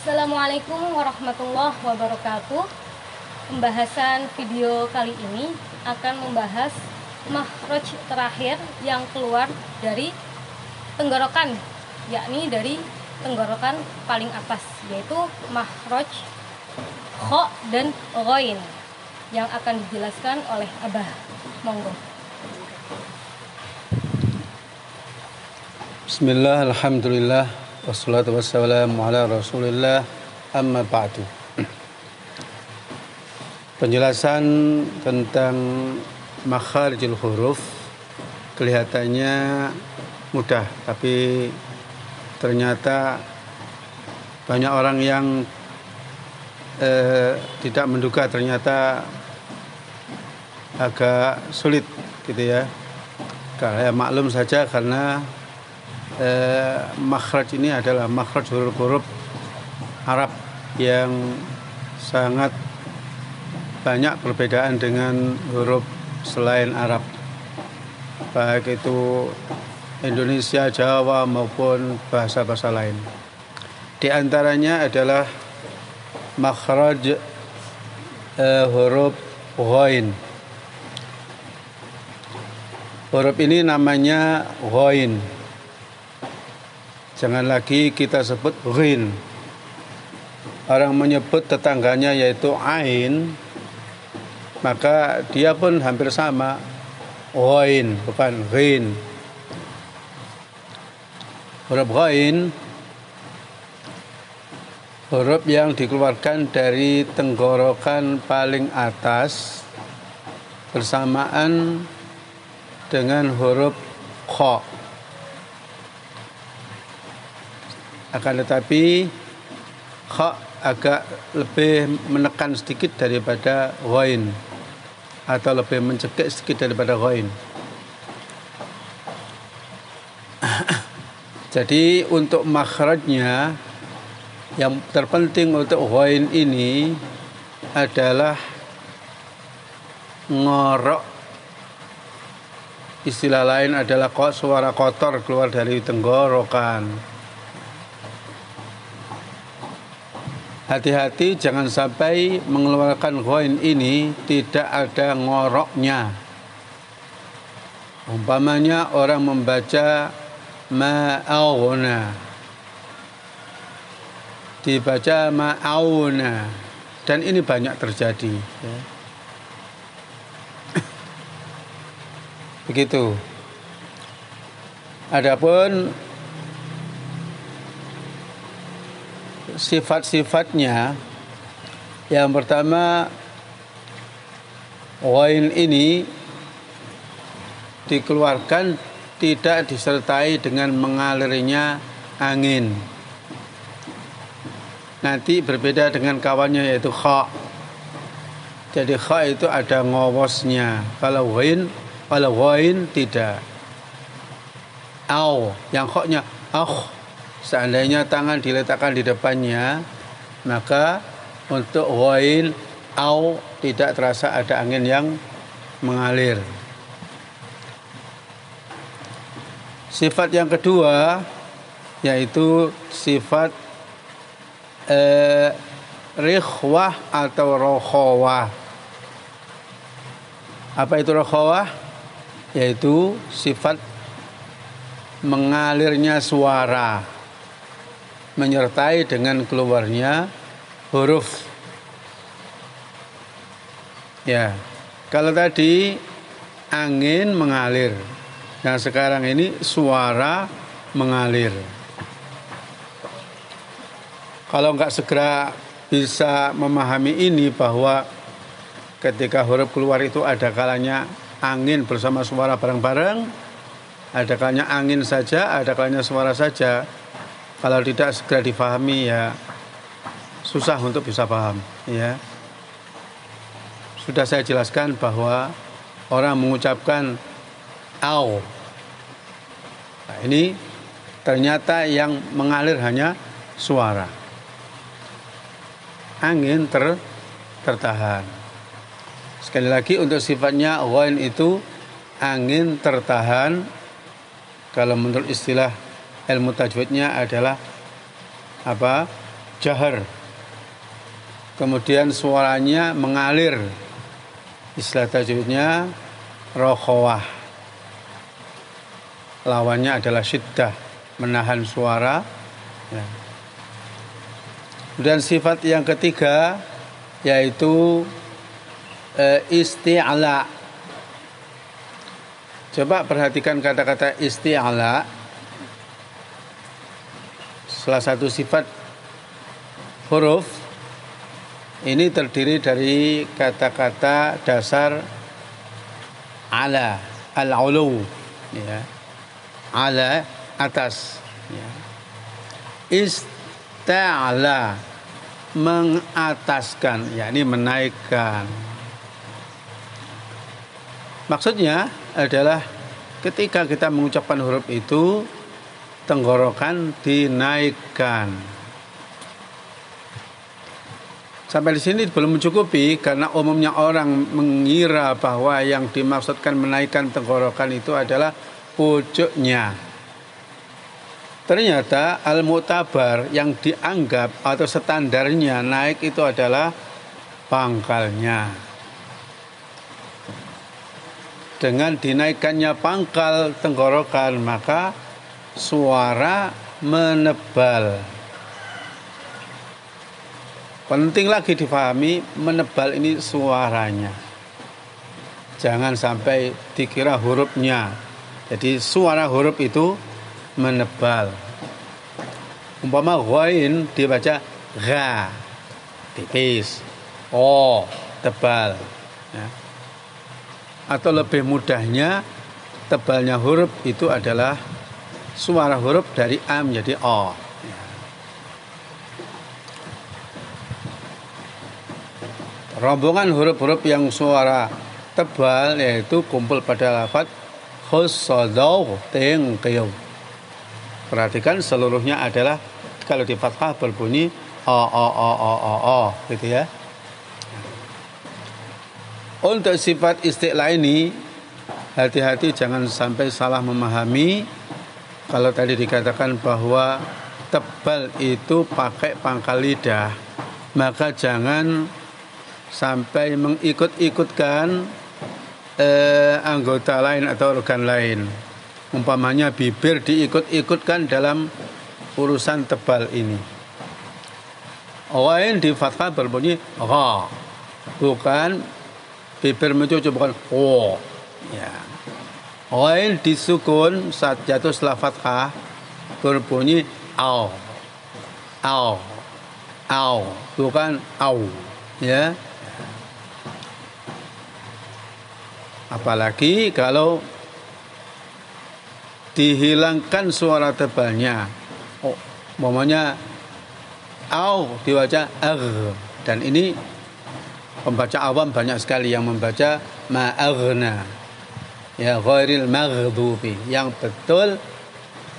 Assalamualaikum warahmatullahi wabarakatuh. Pembahasan video kali ini akan membahas makhraj terakhir yang keluar dari tenggorokan, yakni dari tenggorokan paling atas, yaitu makhraj kha dan ghain yang akan dijelaskan oleh Abah. Monggo. Bismillah, alhamdulillah, wassalatu wassalamu ala rasulillah, amma ba'du. Penjelasan tentang makharijul huruf kelihatannya mudah, tapi ternyata banyak orang yang tidak menduga ternyata agak sulit gitu ya. Karena maklum saja karena makhraj ini adalah makhraj huruf-huruf Arab yang sangat banyak perbedaan dengan huruf selain Arab, baik itu Indonesia, Jawa maupun bahasa-bahasa lain. Di antaranya adalah makhraj huruf ghain. Huruf ini namanya ghain. Jangan lagi kita sebut ghin. Orang menyebut tetangganya yaitu ain, maka dia pun hampir sama, ghain bukan ghin. Huruf ghain huruf yang dikeluarkan dari tenggorokan paling atas bersamaan dengan huruf kha. Akan tetapi kha agak lebih menekan sedikit daripada ghain, atau lebih mencekik sedikit daripada ghain. Jadi untuk makhrajnya yang terpenting untuk ghain ini adalah ngorok. Istilah lain adalah suara kotor keluar dari tenggorokan. Hati-hati jangan sampai mengeluarkan ghain ini tidak ada ngoroknya. Umpamanya orang membaca ma'auna, dibaca ma'auna, dan ini banyak terjadi ya. Begitu. Adapun sifat-sifatnya, yang pertama, ghain ini dikeluarkan tidak disertai dengan mengalirnya angin. Nanti berbeda dengan kawannya yaitu kha. Jadi kha itu ada ngowosnya. Kalau ghain tidak. Au, yang kha-nya seandainya tangan diletakkan di depannya, maka untuk ghain au tidak terasa ada angin yang mengalir. Sifat yang kedua yaitu sifat rikhwah atau rokhawah. Apa itu rokhawah? Yaitu sifat mengalirnya suara menyertai dengan keluarnya huruf. Ya, kalau tadi angin mengalir, yang sekarang ini suara mengalir. Kalau enggak segera bisa memahami ini, bahwa ketika huruf keluar itu ada kalanya angin bersama suara bareng-bareng, ada kalanya angin saja, ada kalanya suara saja. Kalau tidak segera difahami ya susah untuk bisa paham ya. Sudah saya jelaskan bahwa orang mengucapkan au. Nah, ini ternyata yang mengalir hanya suara. Angin tertahan. Sekali lagi untuk sifatnya ghain itu angin tertahan. Kalau menurut istilah ilmu tajwidnya adalah apa? jahar. Kemudian suaranya mengalir. Istilah tajwidnya rokhawah. Lawannya adalah syiddah, menahan suara. Ya. Dan sifat yang ketiga yaitu isti'ala. Coba perhatikan kata-kata isti'ala. Salah satu sifat huruf ini terdiri dari kata-kata dasar ala, al-ulu, ya. Ala, atas, ya. Ista'ala, mengataskan, yakni menaikkan. Maksudnya adalah ketika kita mengucapkan huruf itu, tenggorokan dinaikkan. Sampai di sini belum mencukupi karena umumnya orang mengira bahwa yang dimaksudkan menaikkan tenggorokan itu adalah pucuknya. Ternyata al-mu'tabar yang dianggap atau standarnya naik itu adalah pangkalnya. Dengan dinaikannya pangkal tenggorokan maka suara menebal. Penting lagi difahami, menebal ini suaranya. Jangan sampai dikira hurufnya. Jadi suara huruf itu menebal. Umpama ghain dibaca gha, tipis. Oh, tebal. Ya. Atau lebih mudahnya, tebalnya huruf itu adalah suara huruf dari a menjadi o. Rombongan huruf-huruf yang suara tebal yaitu kumpul pada lafaz khussadau tengqiu. Perhatikan seluruhnya adalah kalau di fathah berbunyi o gitu ya. Untuk sifat isti'la ini hati-hati jangan sampai salah memahami. Kalau tadi dikatakan bahwa tebal itu pakai pangkal lidah, maka jangan sampai mengikut-ikutkan anggota lain atau organ lain. Umpamanya bibir diikut-ikutkan dalam urusan tebal ini. Ghain di fathah berbunyi gha, bukan bibir mencucu, bukan o. Ya. Ghain disukun saat jatuh setelah fathah berbunyi au, bukan au. Ya. Apalagi kalau dihilangkan suara tebalnya. Oh, umpamanya au dibaca agh, dan ini pembaca awam banyak sekali yang membaca ma'aghna. Ya, ghairil maghdubi. Yang betul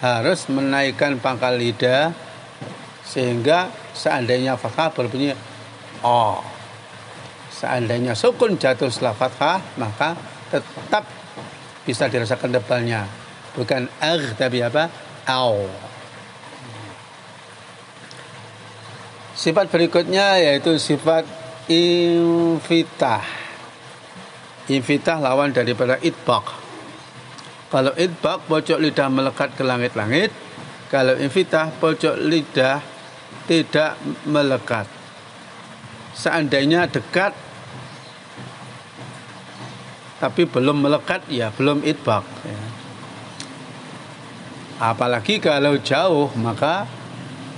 harus menaikkan pangkal lidah sehingga seandainya fathah berbunyi o. Seandainya sukun jatuh setelah fathah maka tetap bisa dirasakan tebalnya, bukan tapi apa? Au. Sifat berikutnya yaitu sifat infitah. Infitah lawan daripada itbaq. Kalau itbaq pojok lidah melekat ke langit-langit, kalau infitah pojok lidah tidak melekat. Seandainya dekat tapi belum melekat, ya belum itbaq. Ya. Apalagi kalau jauh, maka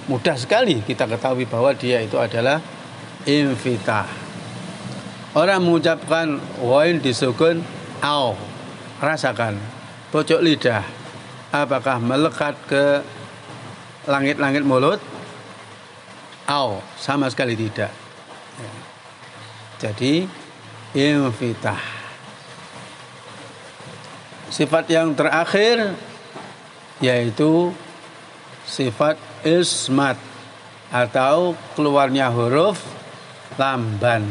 mudah sekali kita ketahui bahwa dia itu adalah infitah. Orang mengucapkan ghain disukun au, rasakan pojok lidah apakah melekat ke langit-langit mulut? Au, sama sekali tidak. Ya. Jadi infitah. Sifat yang terakhir yaitu sifat ismat atau keluarnya huruf lamban.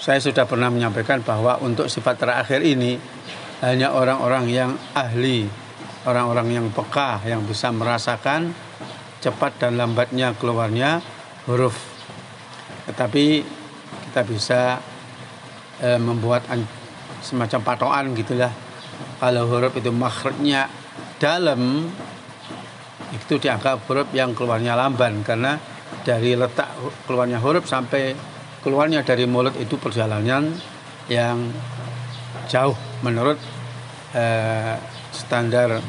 Saya sudah pernah menyampaikan bahwa untuk sifat terakhir ini hanya orang-orang yang ahli, orang-orang yang peka yang bisa merasakan cepat dan lambatnya keluarnya huruf. Tetapi kita bisa membuat semacam patokan gitulah. Kalau huruf itu makhrajnya dalam, itu dianggap huruf yang keluarnya lamban, karena dari letak keluarnya huruf sampai keluarnya dari mulut itu perjalanan yang jauh menurut standar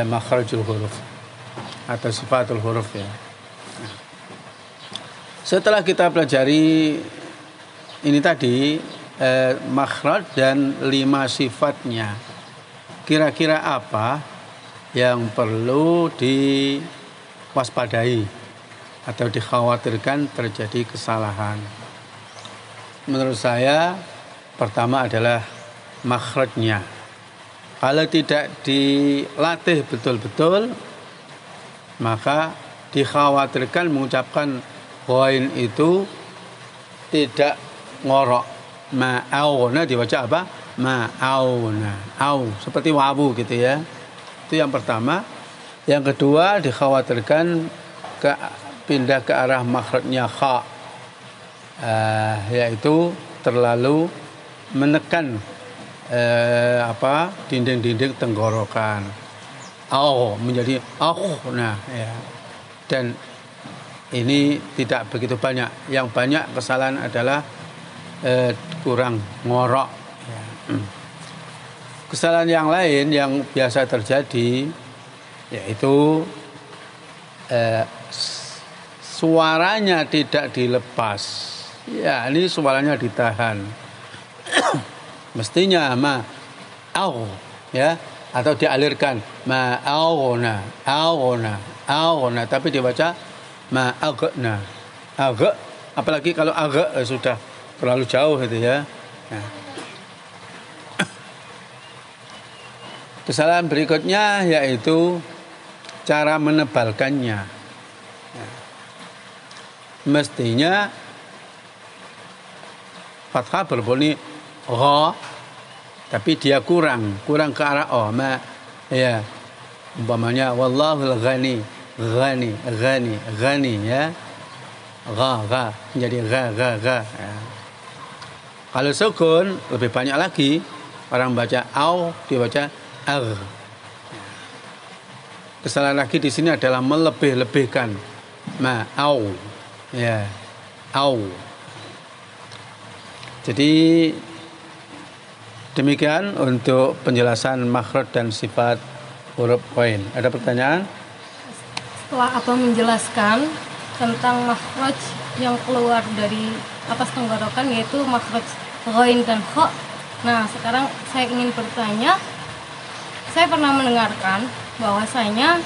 makhrajul huruf atau sifatul huruf ya. Setelah kita pelajari ini tadi makhraj dan 5 sifatnya, kira-kira apa yang perlu diwaspadai atau dikhawatirkan terjadi kesalahan? Menurut saya pertama adalah makhrajnya. Kalau tidak dilatih betul-betul, maka dikhawatirkan mengucapkan ghain itu tidak ngorok. Ma'auna dibaca apa? Ma'auna. Au seperti wawu gitu ya. Itu yang pertama. Yang kedua, dikhawatirkan pindah ke arah makhrajnya kha, yaitu terlalu menekan dinding-dinding tenggorokan. Au menjadi nah ya. Dan ini tidak begitu banyak. Yang banyak kesalahan adalah kurang ngorok ya. Kesalahan yang lain yang biasa terjadi yaitu suaranya tidak dilepas. Ya, ini suaranya ditahan. Mestinya au ya, atau dialirkan ma'auna, auna, tapi dibaca ma'agna. Agak, apalagi kalau agak sudah terlalu jauh gitu ya. Nah. Kesalahan berikutnya yaitu cara menebalkannya. Mestinya fathah berbunyi gha, tapi dia kurang ke arah o. Ya. Umpamanya wallahul ghani ya. Gha menjadi gha. Ya. Kalau sukun lebih banyak lagi, orang baca au dibaca ag. Kesalahan lagi di sini adalah melebih-lebihkan au. Ya, au. Jadi demikian untuk penjelasan makhraj dan sifat huruf ghain. Ada pertanyaan? Setelah Abang menjelaskan tentang makhraj yang keluar dari atas tenggorokan, yaitu makhraj ghain dan kha. Nah, sekarang saya ingin bertanya, saya pernah mendengarkan bahwasanya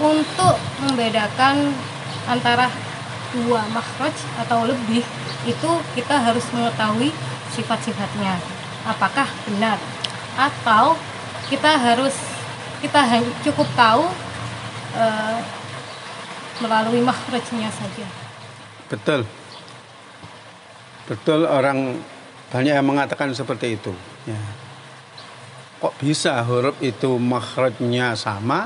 untuk membedakan antara dua makhraj atau lebih, itu kita harus mengetahui sifat-sifatnya. Apakah benar? Atau kita cukup tahu melalui makhrajnya saja? Betul, orang banyak yang mengatakan seperti itu ya. Kok bisa huruf itu makhrajnya sama,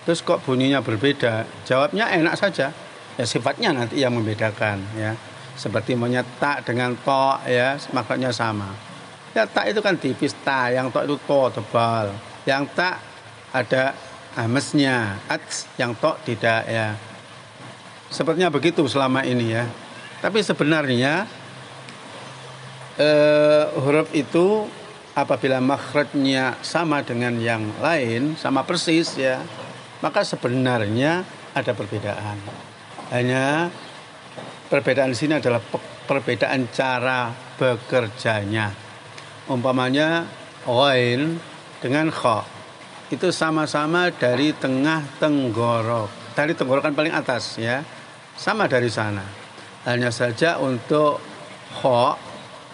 terus kok bunyinya berbeda? Jawabnya enak saja, ya sifatnya nanti yang membedakan ya. Seperti monyet tak dengan to ya, makhrajnya sama. Ya tak itu kan tipis ta, yang to itu to tebal, yang tak ada amesnya, yang to tidak ya. Sepertinya begitu selama ini ya. Tapi sebenarnya huruf itu apabila makhrajnya sama dengan yang lain, sama persis ya, maka sebenarnya ada perbedaan. Hanya perbedaan di sini adalah perbedaan cara bekerjanya. Umpamanya ghain dengan kha itu sama-sama dari tengah tenggorok, dari tenggorokan paling atas ya, sama dari sana. Hanya saja untuk kha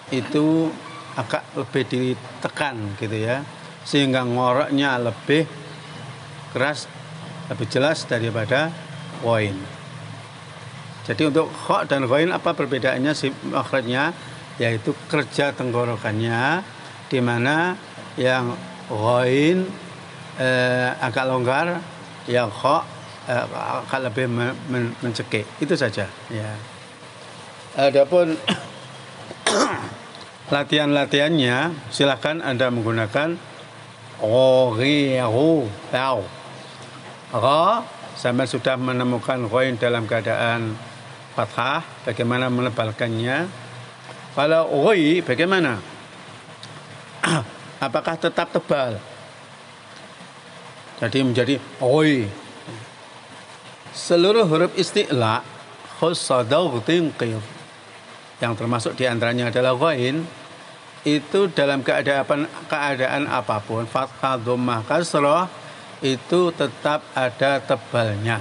itu agak lebih ditekan gitu ya, sehingga ngoroknya lebih keras, lebih jelas daripada ghain. Jadi untuk kha dan ghain apa perbedaannya makhrajnya? Yaitu kerja tenggorokannya, di mana yang ghain agak longgar, yang kha akan lebih mencekik. Itu saja. Ya. Adapun latihan-latihannya silahkan Anda menggunakan tau. Sampai sudah menemukan ghain dalam keadaan fathah, bagaimana menebalkannya? Kalau ghoi bagaimana? Apakah tetap tebal? Jadi menjadi ghoi. Seluruh huruf isti'la khussadawtin qiyam, yang termasuk diantaranya adalah ghain, itu dalam keadaan apapun, fathah, dhammah, kasrah, itu tetap ada tebalnya,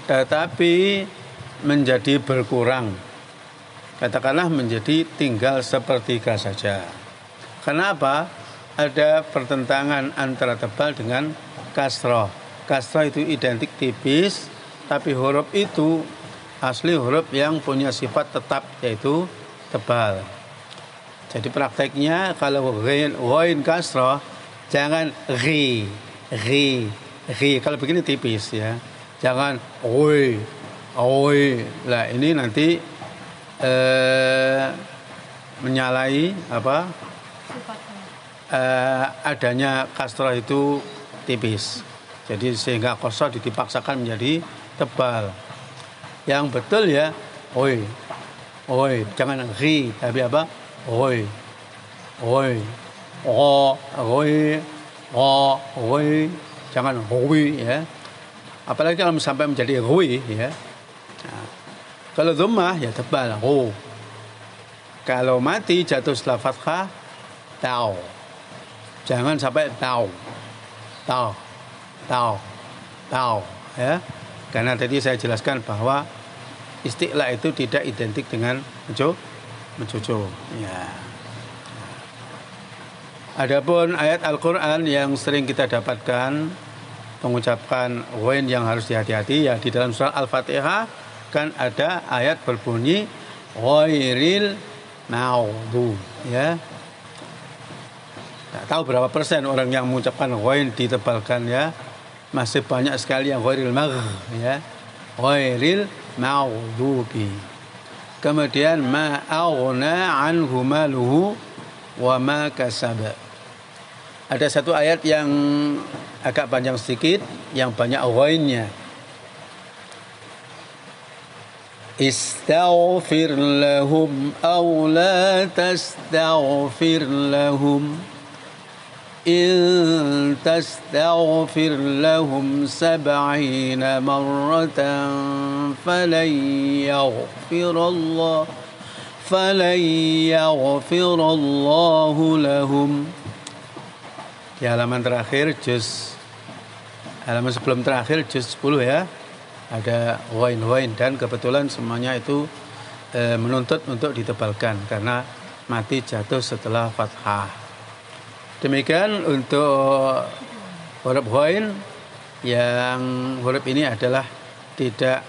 tetapi menjadi berkurang. Katakanlah menjadi tinggal sepertiga saja. Kenapa? Ada pertentangan antara tebal dengan kasrah. Kasrah itu identik tipis, tapi huruf itu asli huruf yang punya sifat tetap, yaitu tebal. Jadi prakteknya kalau ghain kasrah, jangan ghi. Kalau begini tipis ya. Jangan oi. Lah ini nanti menyalahi apa? Adanya kasrah itu tipis. Jadi sehingga kasrah dipaksakan menjadi tebal. Yang betul ya oi, jangan ghi, tapi apa? Oi, jangan oi ya. Apalagi kalau sampai menjadi oi ya. Nah, kalau dhammah ya tebal Kalau mati jatuh setelah fathah tau. Jangan sampai tau ya. Karena tadi saya jelaskan bahwa isti'la itu tidak identik dengan mencucuk. Ya. Adapun ayat Al-Quran yang sering kita dapatkan mengucapkan ghain yang harus dihati-hati, ya di dalam surah Al-Fatihah kan ada ayat berbunyi ghairil maghdubi ya. Tak tahu berapa persen orang yang mengucapkan ghain ditebalkan ya. Masih banyak sekali yang ghairil maghdubi. Kemudian ma aghna anhu maluhu wa ma kasaba. Ada satu ayat yang agak panjang sedikit, yang banyak ghainnya. Istaghfir lahum aw la tastaghfir lahum in tastaghfir lahum 70 marratan falan yaghfirallahu lahum. Di halaman terakhir halaman sebelum terakhir juz 10 ya, ada ghain dan kebetulan semuanya itu menuntut untuk ditebalkan karena mati jatuh setelah fathah. Demikian untuk huruf ghain, yang huruf ini adalah tidak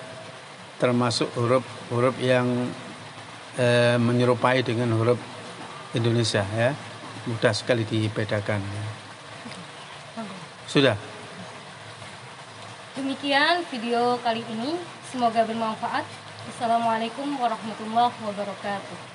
termasuk huruf yang menyerupai dengan huruf Indonesia ya, mudah sekali dibedakan. Sudah. Demikian video kali ini, semoga bermanfaat. Assalamualaikum warahmatullahi wabarakatuh.